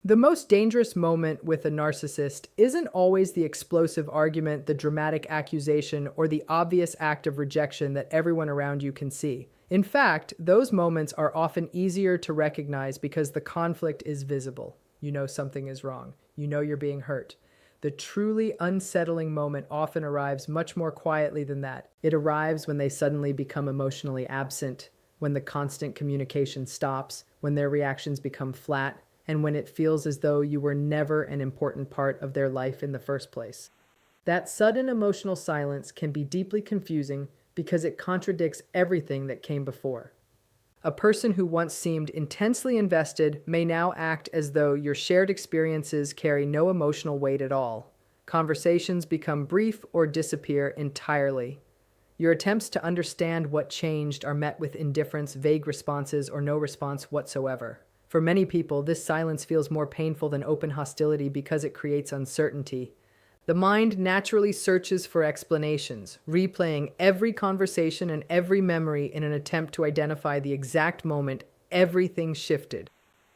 The most dangerous moment with a narcissist isn't always the explosive argument, the dramatic accusation, or the obvious act of rejection that everyone around you can see. In fact, those moments are often easier to recognize because the conflict is visible. You know something is wrong. You know you're being hurt. The truly unsettling moment often arrives much more quietly than that. It arrives when they suddenly become emotionally absent, when the constant communication stops, when their reactions become flat, and when it feels as though you were never an important part of their life in the first place. That sudden emotional silence can be deeply confusing because it contradicts everything that came before. A person who once seemed intensely invested may now act as though your shared experiences carry no emotional weight at all. Conversations become brief or disappear entirely. Your attempts to understand what changed are met with indifference, vague responses, or no response whatsoever. For many people, this silence feels more painful than open hostility because it creates uncertainty. The mind naturally searches for explanations, replaying every conversation and every memory in an attempt to identify the exact moment everything shifted.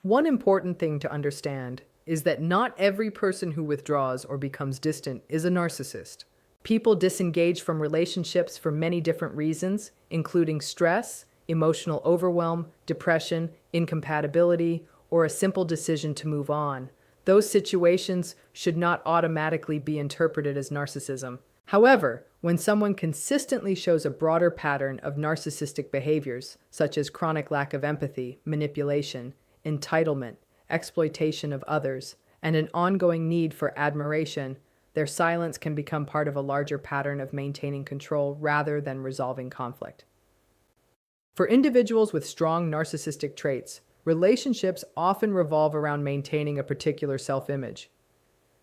One important thing to understand is that not every person who withdraws or becomes distant is a narcissist. People disengage from relationships for many different reasons, including stress, emotional overwhelm, depression, incompatibility, or a simple decision to move on. Those situations should not automatically be interpreted as narcissism. However, when someone consistently shows a broader pattern of narcissistic behaviors, such as chronic lack of empathy, manipulation, entitlement, exploitation of others, and an ongoing need for admiration, their silence can become part of a larger pattern of maintaining control rather than resolving conflict. For individuals with strong narcissistic traits, relationships often revolve around maintaining a particular self-image.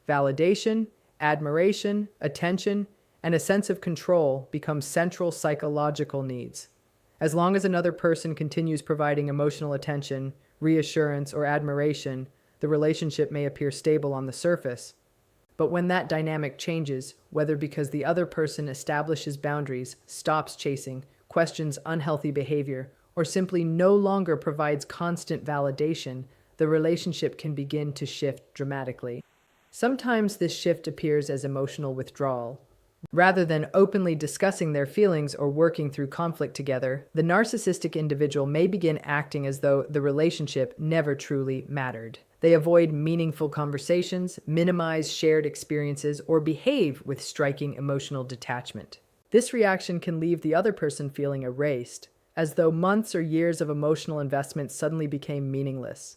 Validation, admiration, attention, and a sense of control become central psychological needs. As long as another person continues providing emotional attention, reassurance, or admiration, the relationship may appear stable on the surface. But when that dynamic changes, whether because the other person establishes boundaries, stops chasing, questions unhealthy behavior, or simply no longer provides constant validation, the relationship can begin to shift dramatically. Sometimes this shift appears as emotional withdrawal. Rather than openly discussing their feelings or working through conflict together, the narcissistic individual may begin acting as though the relationship never truly mattered. They avoid meaningful conversations, minimize shared experiences, or behave with striking emotional detachment. This reaction can leave the other person feeling erased, as though months or years of emotional investment suddenly became meaningless.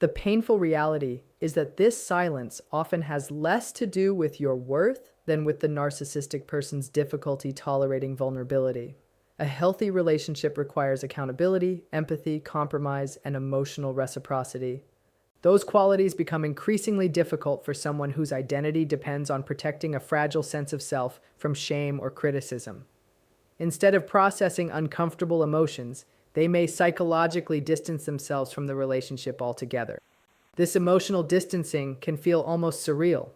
The painful reality is that this silence often has less to do with your worth than with the narcissistic person's difficulty tolerating vulnerability. A healthy relationship requires accountability, empathy, compromise, and emotional reciprocity. Those qualities become increasingly difficult for someone whose identity depends on protecting a fragile sense of self from shame or criticism. Instead of processing uncomfortable emotions, they may psychologically distance themselves from the relationship altogether. This emotional distancing can feel almost surreal.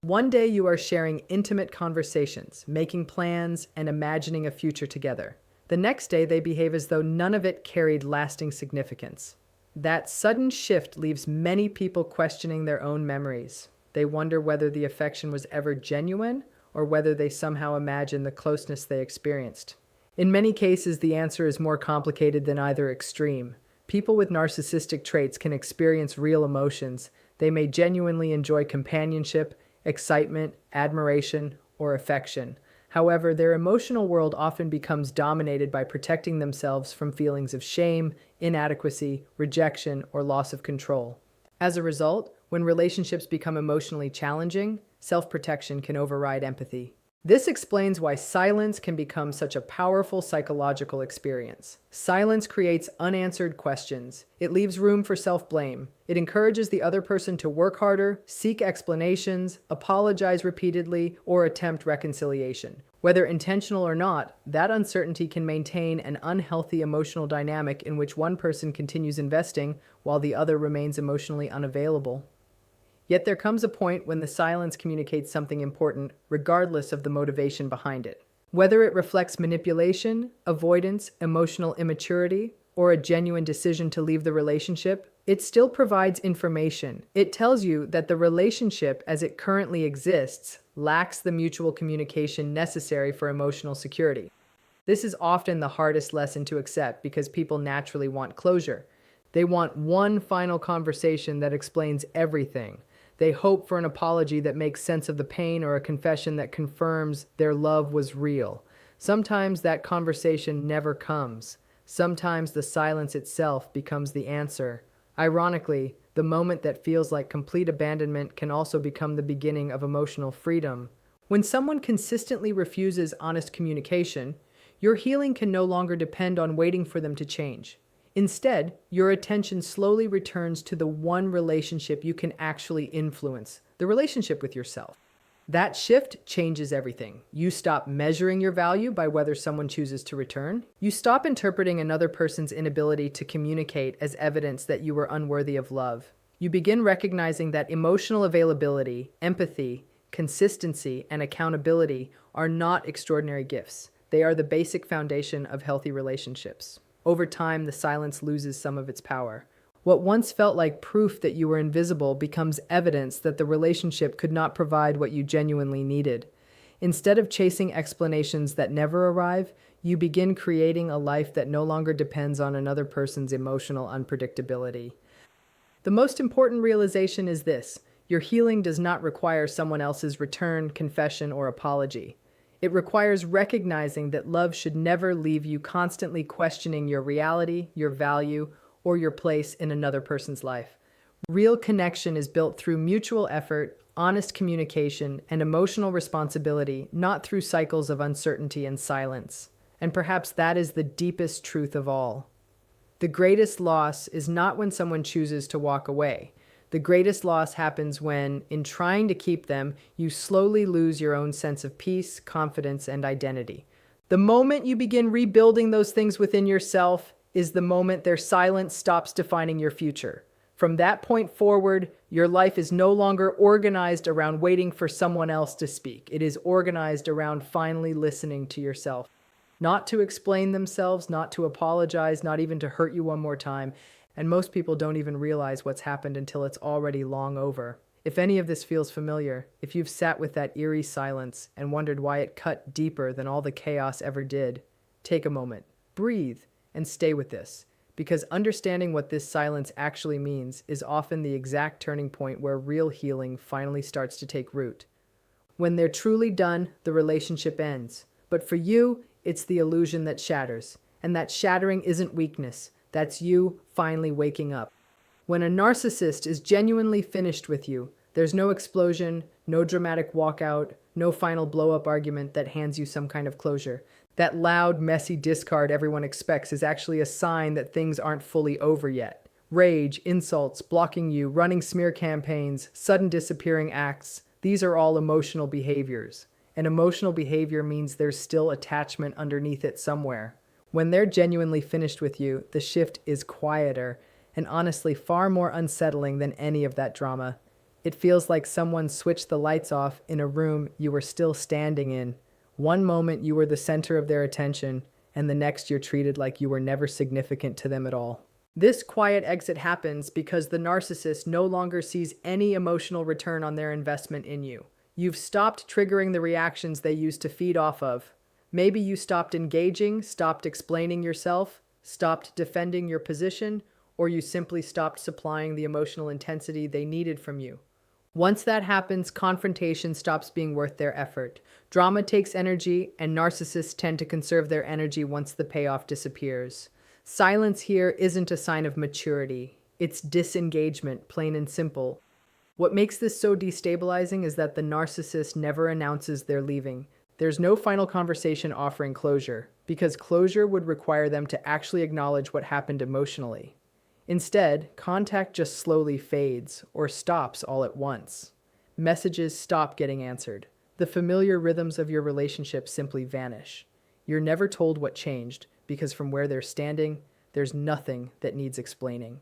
One day you are sharing intimate conversations, making plans, and imagining a future together. The next day they behave as though none of it carried lasting significance. That sudden shift leaves many people questioning their own memories. They wonder whether the affection was ever genuine or whether they somehow imagine the closeness they experienced. In many cases, the answer is more complicated than either extreme. People with narcissistic traits can experience real emotions. They may genuinely enjoy companionship, excitement, admiration, or affection. However, their emotional world often becomes dominated by protecting themselves from feelings of shame, inadequacy, rejection, or loss of control. As a result, when relationships become emotionally challenging, self-protection can override empathy. This explains why silence can become such a powerful psychological experience. Silence creates unanswered questions. It leaves room for self-blame. It encourages the other person to work harder, seek explanations, apologize repeatedly, or attempt reconciliation. Whether intentional or not, that uncertainty can maintain an unhealthy emotional dynamic in which one person continues investing while the other remains emotionally unavailable. Yet there comes a point when the silence communicates something important, regardless of the motivation behind it. Whether it reflects manipulation, avoidance, emotional immaturity, or a genuine decision to leave the relationship, It still provides information. It tells you that the relationship as it currently exists lacks the mutual communication necessary for emotional security. This is often the hardest lesson to accept because people naturally want closure. They want one final conversation that explains everything. They hope for an apology that makes sense of the pain or a confession that confirms their love was real. Sometimes that conversation never comes. Sometimes the silence itself becomes the answer. Ironically, the moment that feels like complete abandonment can also become the beginning of emotional freedom. When someone consistently refuses honest communication, your healing can no longer depend on waiting for them to change. Instead, your attention slowly returns to the one relationship you can actually influence, the relationship with yourself. That shift changes everything. You stop measuring your value by whether someone chooses to return. You stop interpreting another person's inability to communicate as evidence that you were unworthy of love. You begin recognizing that emotional availability, empathy, consistency, and accountability are not extraordinary gifts. They are the basic foundation of healthy relationships. Over time, the silence loses some of its power. What once felt like proof that you were invisible becomes evidence that the relationship could not provide what you genuinely needed. Instead of chasing explanations that never arrive, you begin creating a life that no longer depends on another person's emotional unpredictability. The most important realization is this: your healing does not require someone else's return, confession, or apology. It requires recognizing that love should never leave you constantly questioning your reality, your value, or your place in another person's life. Real connection is built through mutual effort, honest communication, and emotional responsibility, not through cycles of uncertainty and silence. And perhaps that is the deepest truth of all. The greatest loss is not when someone chooses to walk away. The greatest loss happens when, in trying to keep them, you slowly lose your own sense of peace, confidence, and identity. The moment you begin rebuilding those things within yourself is the moment their silence stops defining your future. From that point forward, your life is no longer organized around waiting for someone else to speak. It is organized around finally listening to yourself. Not to explain themselves, not to apologize, not even to hurt you one more time. And most people don't even realize what's happened until it's already long over. If any of this feels familiar, if you've sat with that eerie silence and wondered why it cut deeper than all the chaos ever did, take a moment, breathe, and stay with this. Because understanding what this silence actually means is often the exact turning point where real healing finally starts to take root. When they're truly done, the relationship ends. But for you, it's the illusion that shatters. And that shattering isn't weakness. That's you finally waking up. When a narcissist is genuinely finished with you, there's no explosion, no dramatic walkout, no final blow-up argument that hands you some kind of closure. That loud, messy discard everyone expects is actually a sign that things aren't fully over yet. Rage, insults, blocking you, running smear campaigns, sudden disappearing acts, these are all emotional behaviors. And emotional behavior means there's still attachment underneath it somewhere. When they're genuinely finished with you, the shift is quieter and honestly far more unsettling than any of that drama. It feels like someone switched the lights off in a room you were still standing in. One moment you were the center of their attention, and the next you're treated like you were never significant to them at all. This quiet exit happens because the narcissist no longer sees any emotional return on their investment in you. You've stopped triggering the reactions they used to feed off of. Maybe you stopped engaging, stopped explaining yourself, stopped defending your position, or you simply stopped supplying the emotional intensity they needed from you. Once that happens, confrontation stops being worth their effort. Drama takes energy, and narcissists tend to conserve their energy once the payoff disappears. Silence here isn't a sign of maturity. It's disengagement, plain and simple. What makes this so destabilizing is that the narcissist never announces they're leaving. There's no final conversation offering closure, because closure would require them to actually acknowledge what happened emotionally. Instead, contact just slowly fades or stops all at once. Messages stop getting answered. The familiar rhythms of your relationship simply vanish. You're never told what changed, because from where they're standing, there's nothing that needs explaining.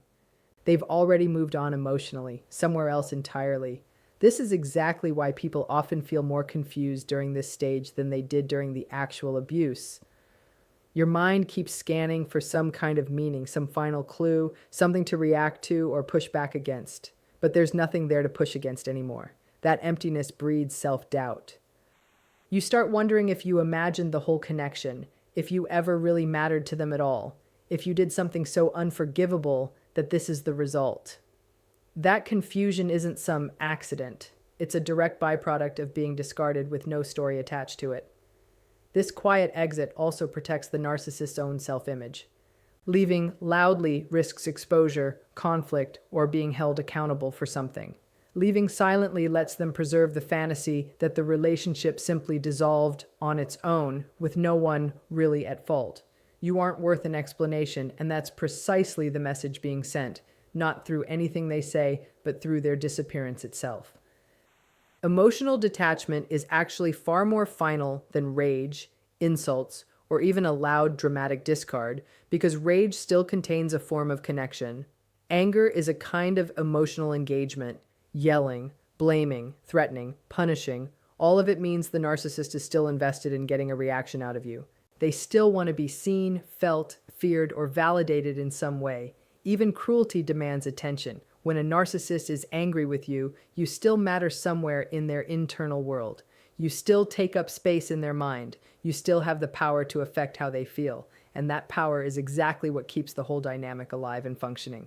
They've already moved on emotionally, somewhere else entirely. This is exactly why people often feel more confused during this stage than they did during the actual abuse. Your mind keeps scanning for some kind of meaning, some final clue, something to react to or push back against. But there's nothing there to push against anymore. That emptiness breeds self-doubt. You start wondering if you imagined the whole connection, if you ever really mattered to them at all, if you did something so unforgivable that this is the result. That confusion isn't some accident. It's a direct byproduct of being discarded with no story attached to it. This quiet exit also protects the narcissist's own self-image. Leaving loudly risks exposure, conflict, or being held accountable for something. Leaving silently lets them preserve the fantasy that the relationship simply dissolved on its own, with no one really at fault. You aren't worth an explanation, and that's precisely the message being sent, not through anything they say, but through their disappearance itself. Emotional detachment is actually far more final than rage, insults, or even a loud, dramatic discard, because rage still contains a form of connection. Anger is a kind of emotional engagement. Yelling, blaming, threatening, punishing, all of it means the narcissist is still invested in getting a reaction out of you. They still want to be seen, felt, feared, or validated in some way. Even cruelty demands attention. When a narcissist is angry with you, you still matter somewhere in their internal world. You still take up space in their mind. You still have the power to affect how they feel. And that power is exactly what keeps the whole dynamic alive and functioning.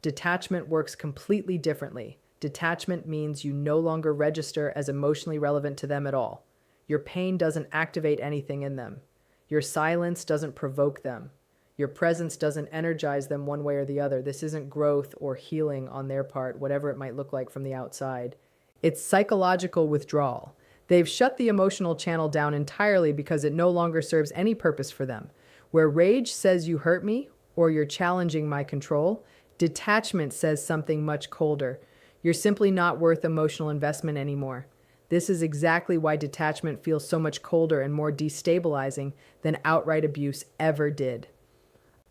Detachment works completely differently. Detachment means you no longer register as emotionally relevant to them at all. Your pain doesn't activate anything in them. Your silence doesn't provoke them. Your presence doesn't energize them one way or the other. This isn't growth or healing on their part, whatever it might look like from the outside. It's psychological withdrawal. They've shut the emotional channel down entirely because it no longer serves any purpose for them. Where rage says you hurt me or you're challenging my control, detachment says something much colder. You're simply not worth emotional investment anymore. This is exactly why detachment feels so much colder and more destabilizing than outright abuse ever did.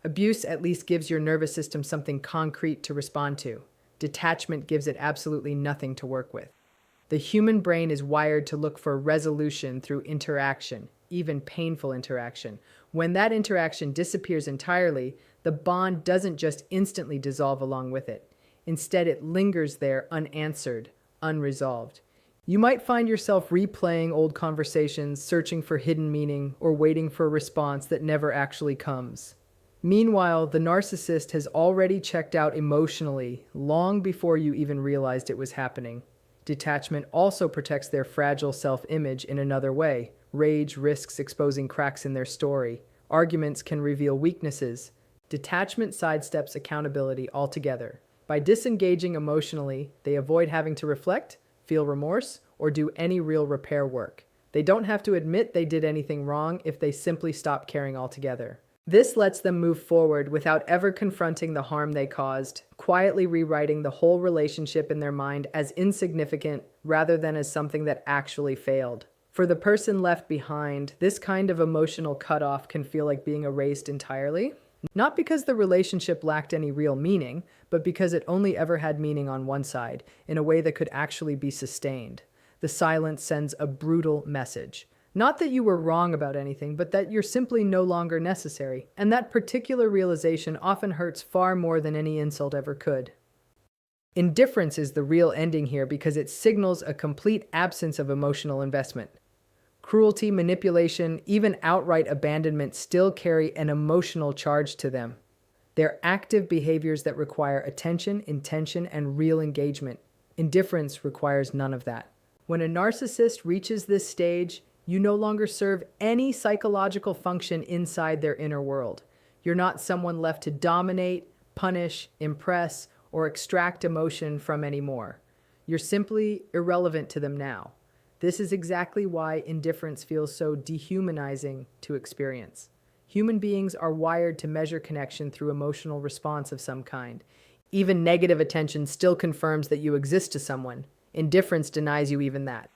Abuse at least gives your nervous system something concrete to respond to. Detachment gives it absolutely nothing to work with. The human brain is wired to look for resolution through interaction, even painful interaction. When that interaction disappears entirely, the bond doesn't just instantly dissolve along with it. Instead, it lingers there unanswered, unresolved. You might find yourself replaying old conversations, searching for hidden meaning, or waiting for a response that never actually comes. Meanwhile, the narcissist has already checked out emotionally long before you even realized it was happening. Detachment also protects their fragile self-image in another way. Rage risks exposing cracks in their story. Arguments can reveal weaknesses. Detachment sidesteps accountability altogether. By disengaging emotionally, they avoid having to reflect, feel remorse, or do any real repair work. They don't have to admit they did anything wrong if they simply stop caring altogether. This lets them move forward without ever confronting the harm they caused, quietly rewriting the whole relationship in their mind as insignificant rather than as something that actually failed. For the person left behind, this kind of emotional cutoff can feel like being erased entirely. Not because the relationship lacked any real meaning, but because it only ever had meaning on one side, in a way that could actually be sustained. The silence sends a brutal message. Not that you were wrong about anything, but that you're simply no longer necessary. And that particular realization often hurts far more than any insult ever could. Indifference is the real ending here because it signals a complete absence of emotional investment. Cruelty, manipulation, even outright abandonment still carry an emotional charge to them. They're active behaviors that require attention, intention, and real engagement. Indifference requires none of that. When a narcissist reaches this stage, you no longer serve any psychological function inside their inner world. You're not someone left to dominate, punish, impress, or extract emotion from anymore. You're simply irrelevant to them now. This is exactly why indifference feels so dehumanizing to experience. Human beings are wired to measure connection through emotional response of some kind. Even negative attention still confirms that you exist to someone. Indifference denies you even that.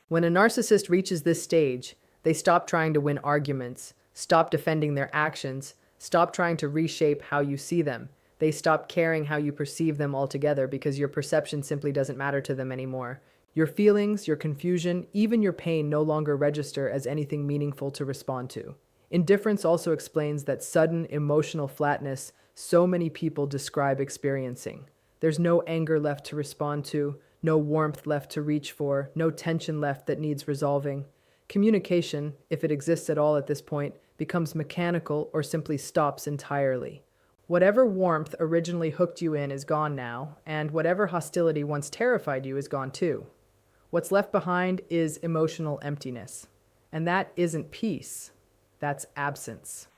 When a narcissist reaches this stage, they stop trying to win arguments, stop defending their actions, stop trying to reshape how you see them. They stop caring how you perceive them altogether because your perception simply doesn't matter to them anymore. Your feelings, your confusion, even your pain no longer register as anything meaningful to respond to. Indifference also explains that sudden emotional flatness so many people describe experiencing. There's no anger left to respond to, no warmth left to reach for, no tension left that needs resolving. Communication, if it exists at all at this point, becomes mechanical or simply stops entirely. Whatever warmth originally hooked you in is gone now, and whatever hostility once terrified you is gone too. What's left behind is emotional emptiness. And that isn't peace, that's absence.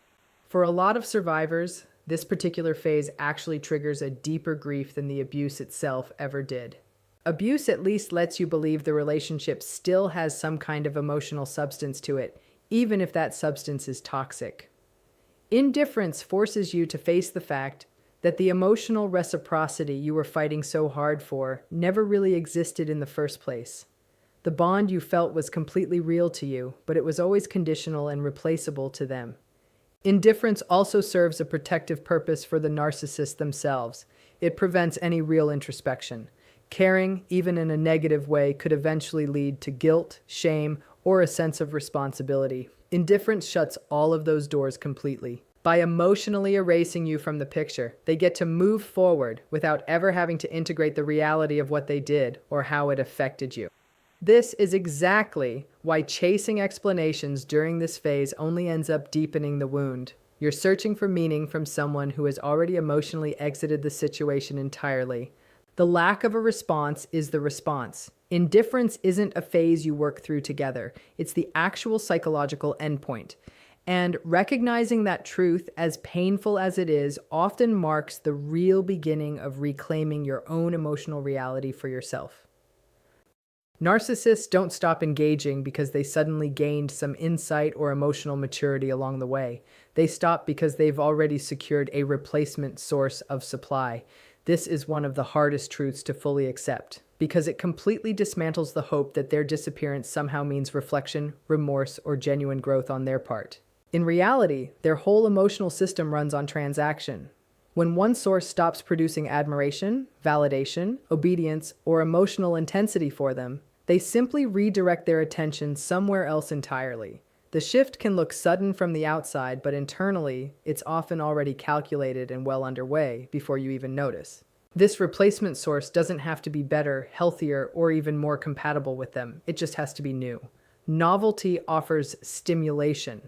For a lot of survivors, this particular phase actually triggers a deeper grief than the abuse itself ever did. Abuse at least lets you believe the relationship still has some kind of emotional substance to it, even if that substance is toxic. Indifference forces you to face the fact that the emotional reciprocity you were fighting so hard for never really existed in the first place. The bond you felt was completely real to you, but it was always conditional and replaceable to them. Indifference also serves a protective purpose for the narcissists themselves. It prevents any real introspection. Caring, even in a negative way, could eventually lead to guilt, shame, or a sense of responsibility. Indifference shuts all of those doors completely. By emotionally erasing you from the picture, they get to move forward without ever having to integrate the reality of what they did or how it affected you. This is exactly why chasing explanations during this phase only ends up deepening the wound. You're searching for meaning from someone who has already emotionally exited the situation entirely. The lack of a response is the response. Indifference isn't a phase you work through together. It's the actual psychological endpoint. And recognizing that truth, as painful as it is, often marks the real beginning of reclaiming your own emotional reality for yourself. Narcissists don't stop engaging because they suddenly gained some insight or emotional maturity along the way. They stop because they've already secured a replacement source of supply. This is one of the hardest truths to fully accept, because it completely dismantles the hope that their disappearance somehow means reflection, remorse, or genuine growth on their part. In reality, their whole emotional system runs on transaction. When one source stops producing admiration, validation, obedience, or emotional intensity for them, they simply redirect their attention somewhere else entirely. The shift can look sudden from the outside, but internally, it's often already calculated and well underway before you even notice. This replacement source doesn't have to be better, healthier, or even more compatible with them. It just has to be new. Novelty offers stimulation.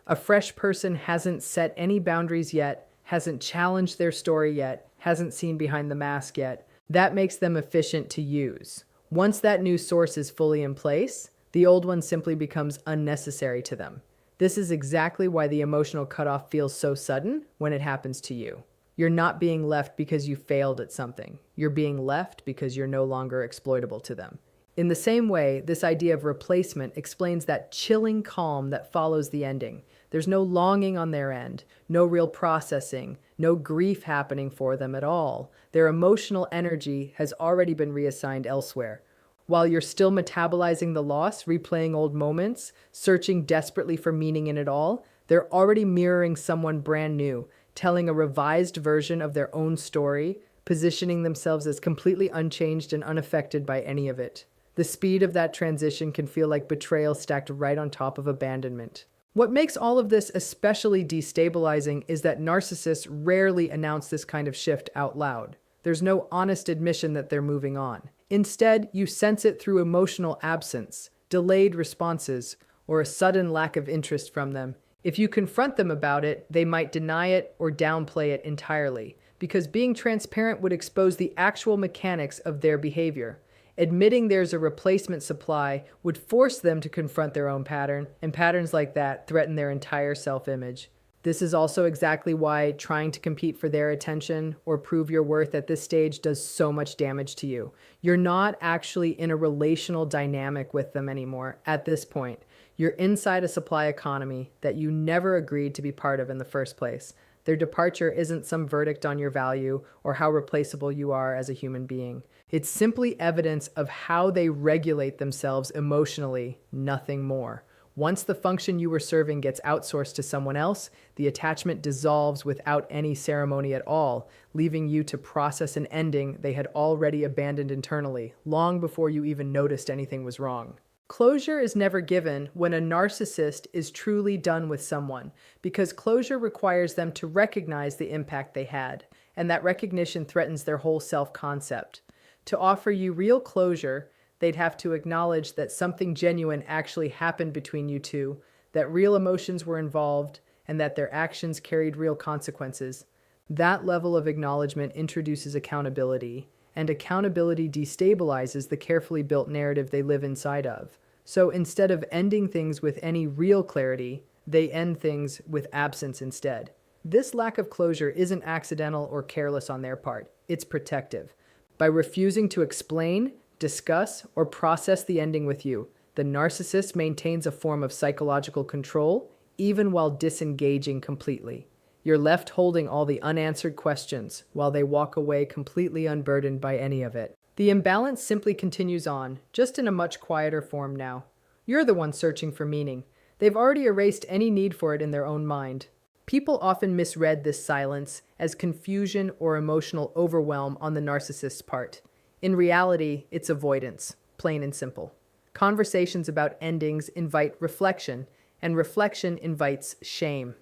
A fresh person hasn't set any boundaries yet, hasn't challenged their story yet, hasn't seen behind the mask yet. That makes them efficient to use. Once that new source is fully in place, the old one simply becomes unnecessary to them. This is exactly why the emotional cutoff feels so sudden when it happens to you. You're not being left because you failed at something. You're being left because you're no longer exploitable to them. In the same way, this idea of replacement explains that chilling calm that follows the ending. There's no longing on their end, no real processing, no grief happening for them at all. Their emotional energy has already been reassigned elsewhere. While you're still metabolizing the loss, replaying old moments, searching desperately for meaning in it all, they're already mirroring someone brand new, telling a revised version of their own story, positioning themselves as completely unchanged and unaffected by any of it. The speed of that transition can feel like betrayal stacked right on top of abandonment. What makes all of this especially destabilizing is that narcissists rarely announce this kind of shift out loud. There's no honest admission that they're moving on. Instead, you sense it through emotional absence, delayed responses, or a sudden lack of interest from them. If you confront them about it, they might deny it or downplay it entirely, because being transparent would expose the actual mechanics of their behavior. Admitting there's a replacement supply would force them to confront their own pattern, and patterns like that threaten their entire self-image. This is also exactly why trying to compete for their attention or prove your worth at this stage does so much damage to you. You're not actually in a relational dynamic with them anymore at this point. You're inside a supply economy that you never agreed to be part of in the first place. Their departure isn't some verdict on your value or how replaceable you are as a human being. It's simply evidence of how they regulate themselves emotionally, nothing more. Once the function you were serving gets outsourced to someone else, the attachment dissolves without any ceremony at all, leaving you to process an ending they had already abandoned internally, long before you even noticed anything was wrong. Closure is never given when a narcissist is truly done with someone, because closure requires them to recognize the impact they had, and that recognition threatens their whole self-concept. To offer you real closure, they'd have to acknowledge that something genuine actually happened between you two, that real emotions were involved, and that their actions carried real consequences. That level of acknowledgement introduces accountability, and accountability destabilizes the carefully built narrative they live inside of. So instead of ending things with any real clarity, they end things with absence instead. This lack of closure isn't accidental or careless on their part, it's protective. By refusing to explain, discuss, or process the ending with you, the narcissist maintains a form of psychological control, even while disengaging completely. You're left holding all the unanswered questions while they walk away completely unburdened by any of it. The imbalance simply continues on, just in a much quieter form now. You're the one searching for meaning. They've already erased any need for it in their own mind. People often misread this silence as confusion or emotional overwhelm on the narcissist's part. In reality, it's avoidance, plain and simple. Conversations about endings invite reflection, and reflection invites shame.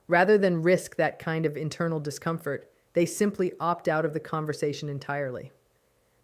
Rather than risk that kind of internal discomfort, they simply opt out of the conversation entirely.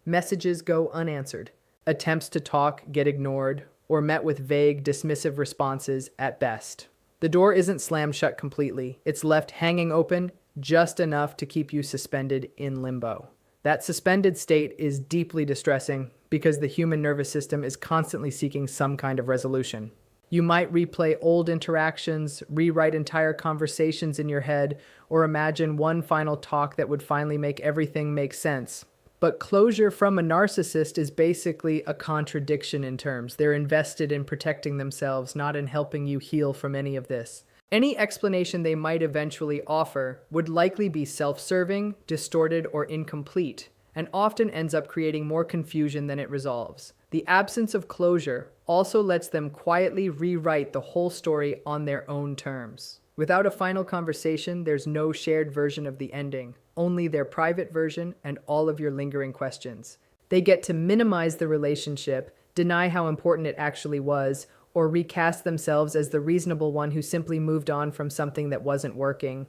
Messages go unanswered. Attempts to talk get ignored or met with vague, dismissive responses at best. The door isn't slammed shut completely. It's left hanging open just enough to keep you suspended in limbo. That suspended state is deeply distressing because the human nervous system is constantly seeking some kind of resolution. You might replay old interactions, rewrite entire conversations in your head, or imagine one final talk that would finally make everything make sense. But closure from a narcissist is basically a contradiction in terms. They're invested in protecting themselves, not in helping you heal from any of this. Any explanation they might eventually offer would likely be self-serving, distorted, or incomplete, and often ends up creating more confusion than it resolves. The absence of closure also lets them quietly rewrite the whole story on their own terms. Without a final conversation, there's no shared version of the ending, only their private version and all of your lingering questions. They get to minimize the relationship, deny how important it actually was, or recast themselves as the reasonable one who simply moved on from something that wasn't working.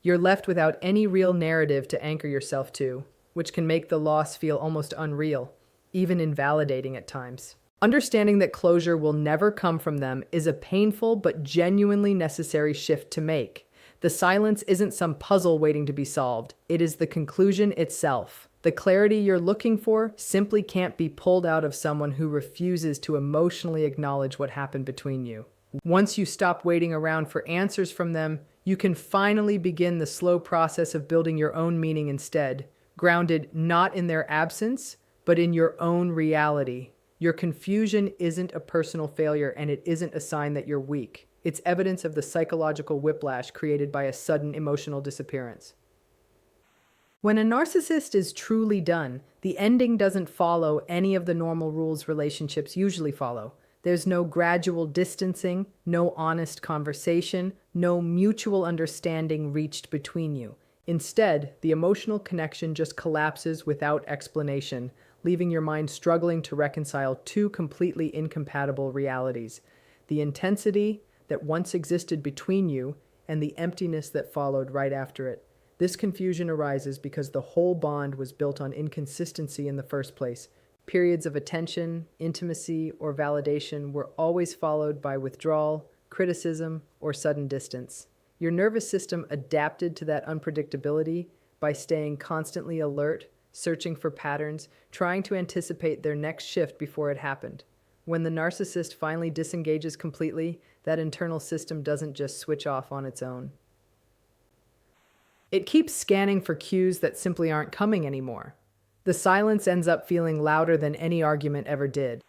You're left without any real narrative to anchor yourself to, which can make the loss feel almost unreal, even invalidating at times. Understanding that closure will never come from them is a painful but genuinely necessary shift to make. The silence isn't some puzzle waiting to be solved. It is the conclusion itself. The clarity you're looking for simply can't be pulled out of someone who refuses to emotionally acknowledge what happened between you. Once you stop waiting around for answers from them, you can finally begin the slow process of building your own meaning instead, grounded not in their absence, but in your own reality. Your confusion isn't a personal failure, and it isn't a sign that you're weak. It's evidence of the psychological whiplash created by a sudden emotional disappearance. When a narcissist is truly done, the ending doesn't follow any of the normal rules relationships usually follow. There's no gradual distancing, no honest conversation, no mutual understanding reached between you. Instead, the emotional connection just collapses without explanation, leaving your mind struggling to reconcile two completely incompatible realities: the intensity that once existed between you and the emptiness that followed right after it. This confusion arises because the whole bond was built on inconsistency in the first place. Periods of attention, intimacy, or validation were always followed by withdrawal, criticism, or sudden distance. Your nervous system adapted to that unpredictability by staying constantly alert, searching for patterns, trying to anticipate their next shift before it happened. When the narcissist finally disengages completely, that internal system doesn't just switch off on its own. It keeps scanning for cues that simply aren't coming anymore. The silence ends up feeling louder than any argument ever did.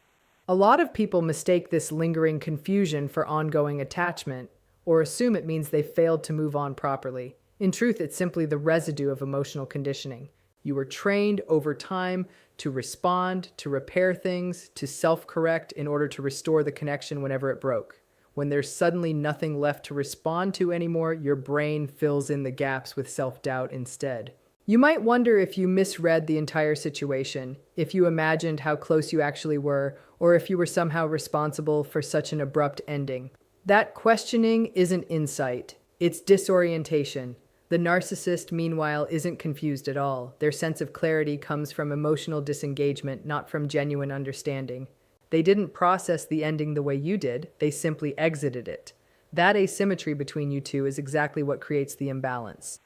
A lot of people mistake this lingering confusion for ongoing attachment, or assume it means they failed to move on properly. In truth, it's simply the residue of emotional conditioning. You were trained over time to respond, to repair things, to self-correct in order to restore the connection whenever it broke. When there's suddenly nothing left to respond to anymore, your brain fills in the gaps with self-doubt instead. You might wonder if you misread the entire situation, if you imagined how close you actually were, or if you were somehow responsible for such an abrupt ending. That questioning isn't insight, it's disorientation. The narcissist, meanwhile, isn't confused at all. Their sense of clarity comes from emotional disengagement, not from genuine understanding. They didn't process the ending the way you did, they simply exited it. That asymmetry between you two is exactly what creates the imbalance.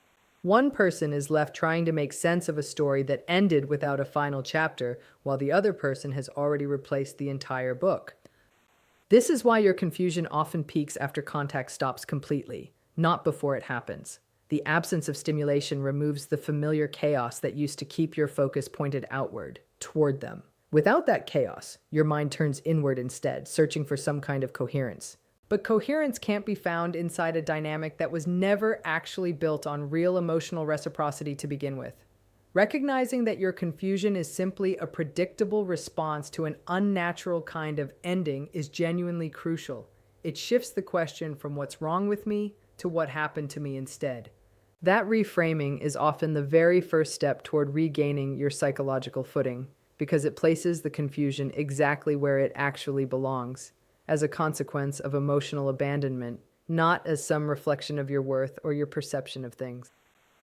One person is left trying to make sense of a story that ended without a final chapter, while the other person has already replaced the entire book. This is why your confusion often peaks after contact stops completely, not before it happens. The absence of stimulation removes the familiar chaos that used to keep your focus pointed outward, toward them. Without that chaos, your mind turns inward instead, searching for some kind of coherence. But coherence can't be found inside a dynamic that was never actually built on real emotional reciprocity to begin with. Recognizing that your confusion is simply a predictable response to an unnatural kind of ending is genuinely crucial. It shifts the question from what's wrong with me to what happened to me instead. That reframing is often the very first step toward regaining your psychological footing, because it places the confusion exactly where it actually belongs, as a consequence of emotional abandonment, not as some reflection of your worth or your perception of things.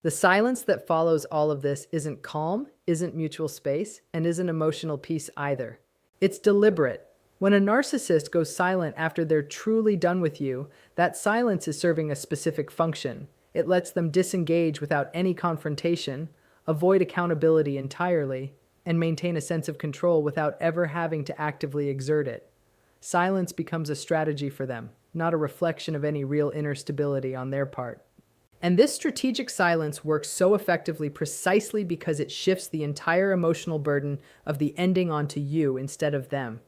The silence that follows all of this isn't calm, isn't mutual space, and isn't emotional peace either. It's deliberate. When a narcissist goes silent after they're truly done with you, that silence is serving a specific function. It lets them disengage without any confrontation, avoid accountability entirely, and maintain a sense of control without ever having to actively exert it. Silence becomes a strategy for them, not a reflection of any real inner stability on their part. And this strategic silence works so effectively precisely because it shifts the entire emotional burden of the ending onto you instead of them.